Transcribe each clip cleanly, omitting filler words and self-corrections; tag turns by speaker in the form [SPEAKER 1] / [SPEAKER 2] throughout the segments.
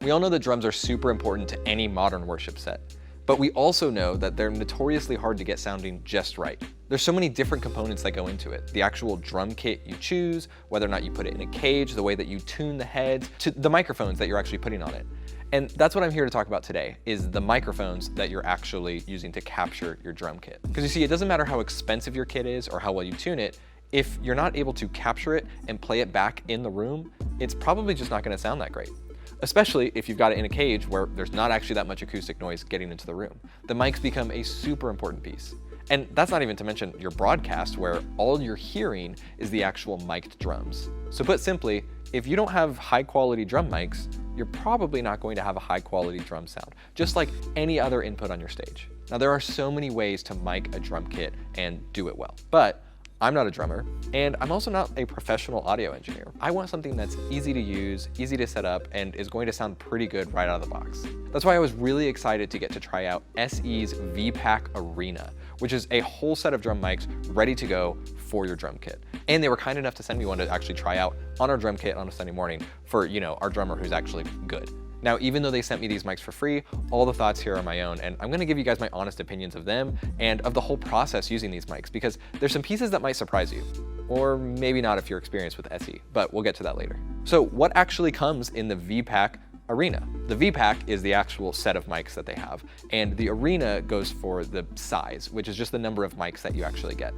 [SPEAKER 1] We all know that drums are super important to any modern worship set, but we also know that they're notoriously hard to get sounding just right. There's so many different components that go into it. The actual drum kit you choose, whether or not you put it in a cage, the way that you tune the heads, to the microphones that you're actually putting on it. And that's what I'm here to talk about today, is the microphones that you're actually using to capture your drum kit. Because you see, it doesn't matter how expensive your kit is or how well you tune it, if you're not able to capture it and play it back in the room, it's probably just not gonna sound that great. Especially if you've got it in a cage where there's not actually that much acoustic noise getting into the room. The mics become a super important piece. And that's not even to mention your broadcast, where all you're hearing is the actual mic'd drums. So put simply, if you don't have high quality drum mics, you're probably not going to have a high quality drum sound, just like any other input on your stage. Now there are so many ways to mic a drum kit and do it well, but I'm not a drummer, and I'm also not a professional audio engineer. I want something that's easy to use, easy to set up, and is going to sound pretty good right out of the box. That's why I was really excited to get to try out SE's Vpack Arena, which is a whole set of drum mics ready to go for your drum kit. And they were kind enough to send me one to actually try out on our drum kit on a Sunday morning for, our drummer who's actually good. Now, even though they sent me these mics for free, all the thoughts here are my own, and I'm gonna give you guys my honest opinions of them and of the whole process using these mics, because there's some pieces that might surprise you, or maybe not if you're experienced with SE, but we'll get to that later. So what actually comes in the Vpack Arena? The Vpack is the actual set of mics that they have, and the Arena goes for the size, which is just the number of mics that you actually get.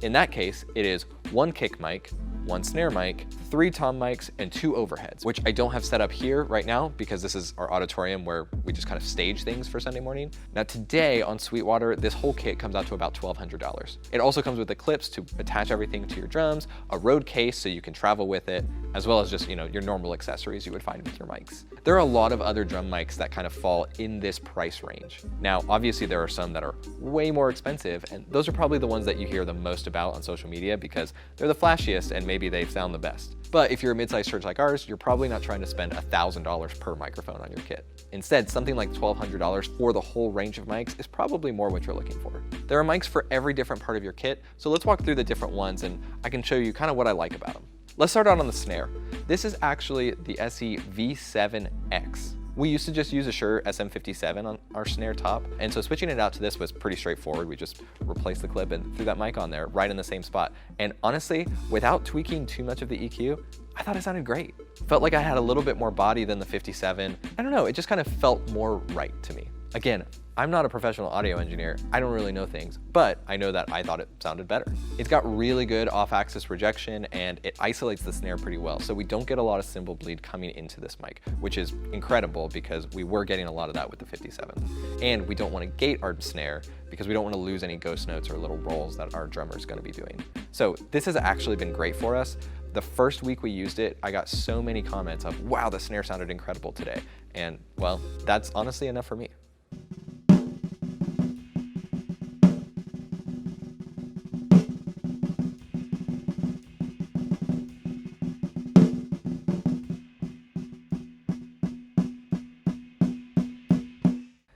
[SPEAKER 1] In that case, it is one kick mic, one snare mic, 3 tom mics, and 2 overheads, which I don't have set up here right now because this is our auditorium where we just kind of stage things for Sunday morning. Now today on Sweetwater, this whole kit comes out to about $1,200. It also comes with the clips to attach everything to your drums, a road case so you can travel with it, as well as just, your normal accessories you would find with your mics. There are a lot of other drum mics that kind of fall in this price range. Now, obviously there are some that are way more expensive, and those are probably the ones that you hear the most about on social media because they're the flashiest and maybe they sound the best. But if you're a mid-sized church like ours, you're probably not trying to spend $1,000 per microphone on your kit. Instead, something like $1,200 for the whole range of mics is probably more what you're looking for. There are mics for every different part of your kit, so let's walk through the different ones and I can show you kind of what I like about them. Let's start out on the snare. This is actually the SE V7X. We used to just use a Shure SM57 on our snare top, and so switching it out to this was pretty straightforward. We just replaced the clip and threw that mic on there right in the same spot. And honestly, without tweaking too much of the EQ, I thought it sounded great. Felt like I had a little bit more body than the 57. I don't know, it just kind of felt more right to me. Again, I'm not a professional audio engineer. I don't really know things, but I know that I thought it sounded better. It's got really good off-axis rejection and it isolates the snare pretty well, so we don't get a lot of cymbal bleed coming into this mic, which is incredible because we were getting a lot of that with the 57. And we don't want to gate our snare because we don't want to lose any ghost notes or little rolls that our drummer is going to be doing. So this has actually been great for us. The first week we used it, I got so many comments of, wow, the snare sounded incredible today. And well, that's honestly enough for me.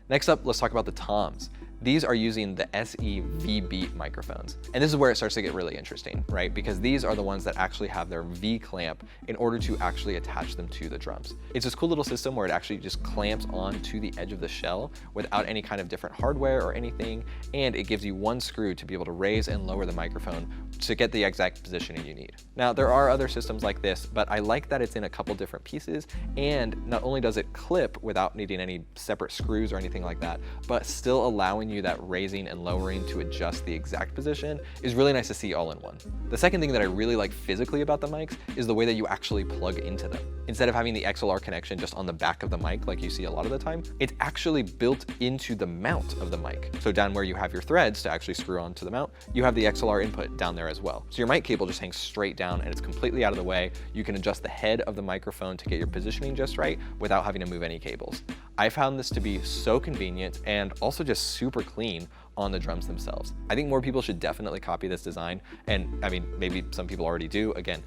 [SPEAKER 1] Next up, let's talk about the toms. These are using the SE V-Beat microphones. And this is where it starts to get really interesting, right? Because these are the ones that actually have their V clamp in order to actually attach them to the drums. It's this cool little system where it actually just clamps onto the edge of the shell without any kind of different hardware or anything. And it gives you one screw to be able to raise and lower the microphone to get the exact positioning you need. Now, there are other systems like this, but I like that it's in a couple different pieces. And not only does it clip without needing any separate screws or anything like that, but still allowing you that raising and lowering to adjust the exact position is really nice to see all in one. The second thing that I really like physically about the mics is the way that you actually plug into them. Instead of having the XLR connection just on the back of the mic like you see a lot of the time, it's actually built into the mount of the mic. So down where you have your threads to actually screw onto the mount, you have the XLR input down there as well. So your mic cable just hangs straight down and it's completely out of the way. You can adjust the head of the microphone to get your positioning just right without having to move any cables. I found this to be so convenient and also just super clean on the drums themselves. I think more people should definitely copy this design. And I mean, maybe some people already do. Again,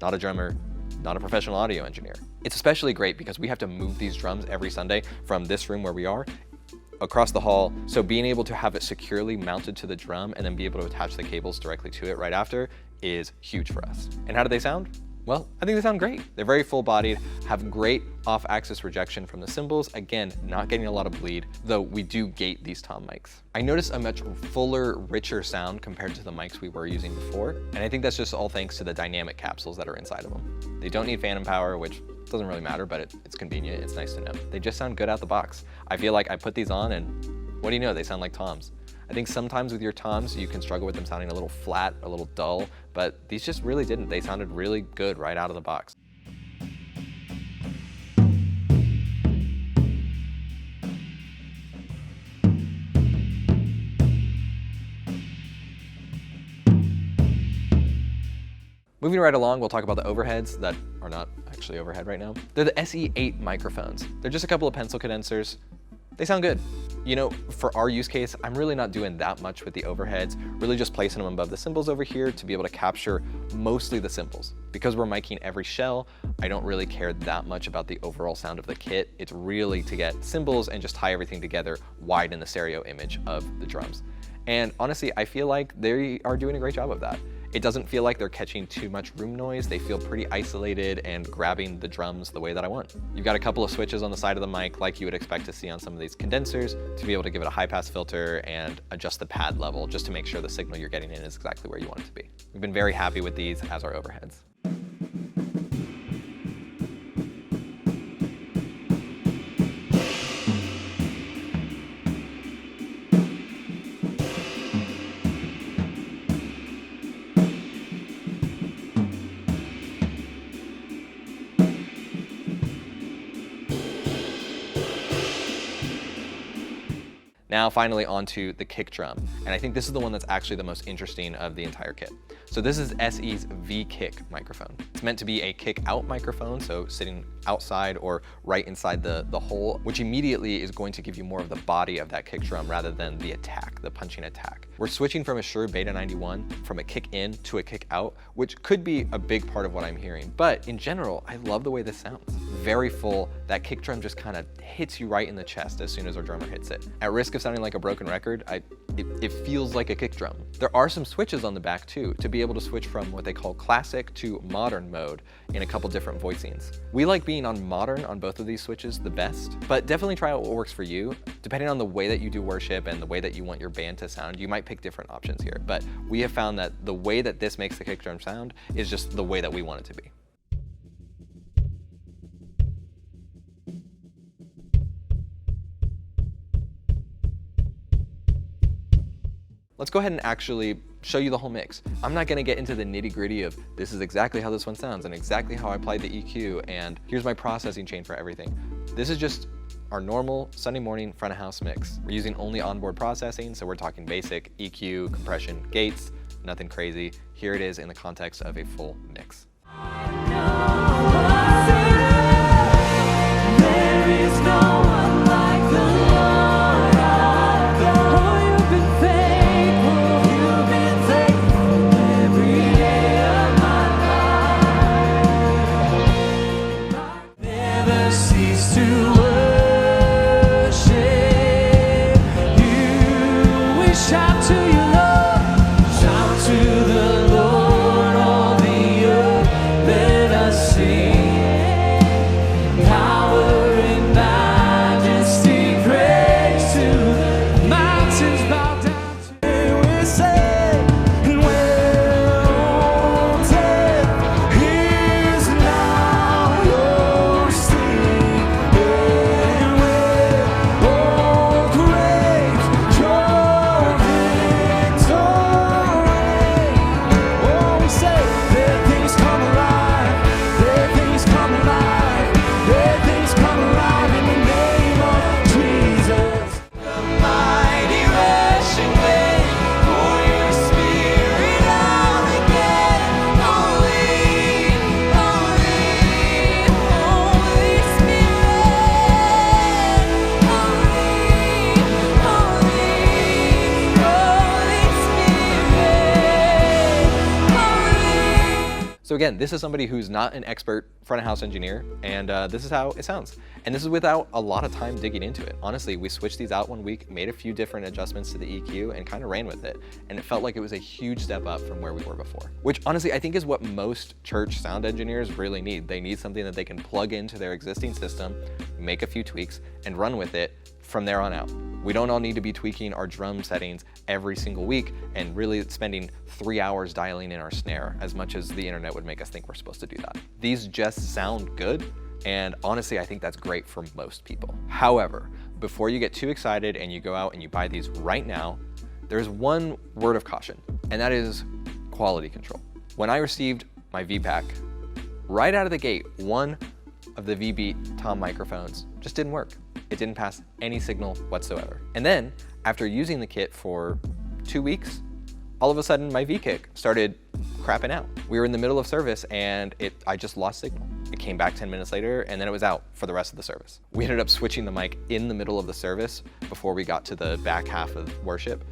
[SPEAKER 1] not a drummer, not a professional audio engineer. It's especially great because we have to move these drums every Sunday from this room where we are across the hall. So being able to have it securely mounted to the drum and then be able to attach the cables directly to it right after is huge for us. And how do they sound? Well, I think they sound great. They're very full-bodied, have great off-axis rejection from the cymbals. Again, not getting a lot of bleed, though we do gate these tom mics. I noticed a much fuller, richer sound compared to the mics we were using before, and I think that's just all thanks to the dynamic capsules that are inside of them. They don't need phantom power, which doesn't really matter, but it's convenient, it's nice to know. They just sound good out the box. I feel like I put these on and what do you know, they sound like toms. I think sometimes with your toms, you can struggle with them sounding a little flat, a little dull, but these just really didn't. They sounded really good right out of the box. Moving right along, we'll talk about the overheads that are not actually overhead right now. They're the SE8 microphones. They're just a couple of pencil condensers. They sound good. You know, for our use case, I'm really not doing that much with the overheads, really just placing them above the cymbals over here to be able to capture mostly the cymbals. Because we're miking every shell, I don't really care that much about the overall sound of the kit. It's really to get cymbals and just tie everything together, widen the stereo image of the drums. And honestly, I feel like they are doing a great job of that. It doesn't feel like they're catching too much room noise. They feel pretty isolated and grabbing the drums the way that I want. You've got a couple of switches on the side of the mic like you would expect to see on some of these condensers to be able to give it a high pass filter and adjust the pad level just to make sure the signal you're getting in is exactly where you want it to be. We've been very happy with these as our overheads. Now finally onto the kick drum, and I think this is the one that's actually the most interesting of the entire kit. So this is SE's V-Kick microphone. It's meant to be a kick out microphone, so sitting outside or right inside the hole, which immediately is going to give you more of the body of that kick drum rather than the attack, the punching attack. We're switching from a Shure Beta 91 from a kick in to a kick out, which could be a big part of what I'm hearing. But in general, I love the way this sounds. Very full, that kick drum just kind of hits you right in the chest as soon as our drummer hits it. At risk of sounding like a broken record, it feels like a kick drum. There are some switches on the back too, to be able to switch from what they call classic to modern mode in a couple different voicings. We like being on modern on both of these switches the best, but definitely try out what works for you. Depending on the way that you do worship and the way that you want your band to sound, you might pick different options here. But we have found that the way that this makes the kick drum sound is just the way that we want it to be. Let's go ahead and actually show you the whole mix. I'm not gonna get into the nitty-gritty of this is exactly how this one sounds and exactly how I applied the EQ and here's my processing chain for everything. This is just our normal Sunday morning front of house mix. We're using only onboard processing, so we're talking basic EQ, compression, gates, nothing crazy. Here it is in the context of a full mix. So again, this is somebody who's not an expert front of house engineer, and this is how it sounds. And this is without a lot of time digging into it. Honestly, we switched these out one week, made a few different adjustments to the EQ, and kind of ran with it. And it felt like it was a huge step up from where we were before. Which honestly, I think is what most church sound engineers really need. They need something that they can plug into their existing system, make a few tweaks, and run with it from there on out. We don't all need to be tweaking our drum settings every single week and really spending 3 hours dialing in our snare as much as the internet would make us think we're supposed to do that. These just sound good, and honestly, I think that's great for most people. However, before you get too excited and you go out and you buy these right now, there's one word of caution, and that is quality control. When I received my Vpack, right out of the gate, one of the V-Beat Tom microphones just didn't work. It didn't pass any signal whatsoever. And then, after using the kit for 2 weeks, all of a sudden my V-Kick started crapping out. We were in the middle of service and I just lost signal. It came back 10 minutes later and then it was out for the rest of the service. We ended up switching the mic in the middle of the service before we got to the back half of worship.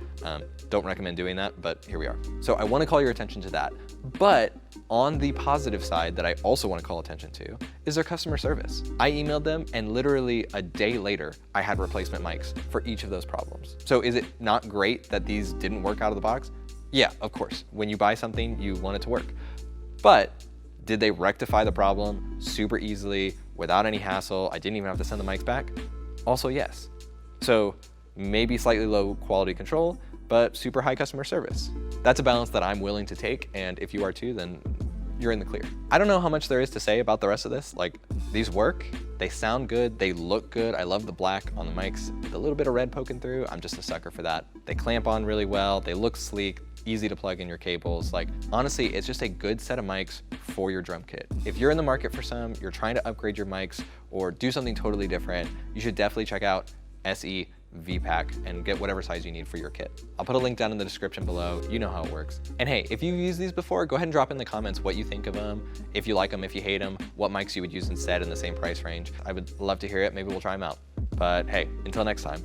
[SPEAKER 1] Don't recommend doing that, but here we are. So I want to call your attention to that. But on the positive side that I also want to call attention to is their customer service. I emailed them and literally a day later, I had replacement mics for each of those problems. So is it not great that these didn't work out of the box? Yeah, of course. When you buy something, you want it to work. But did they rectify the problem super easily without any hassle? I didn't even have to send the mics back. Also, yes. So maybe slightly low quality control, but super high customer service. That's a balance that I'm willing to take, and if you are too, then you're in the clear. I don't know how much there is to say about the rest of this. Like, these work, they sound good, they look good. I love the black on the mics with a little bit of red poking through. I'm just a sucker for that. They clamp on really well, they look sleek, easy to plug in your cables. Like, honestly, it's just a good set of mics for your drum kit. If you're in the market for some, you're trying to upgrade your mics or do something totally different, you should definitely check out SE Vpack and get whatever size you need for your kit. I'll put a link down in the description below. You know how it works. And hey, if you've used these before, go ahead and drop in the comments what you think of them, if you like them, if you hate them, what mics you would use instead in the same price range. I would love to hear it. Maybe we'll try them out. But hey, until next time,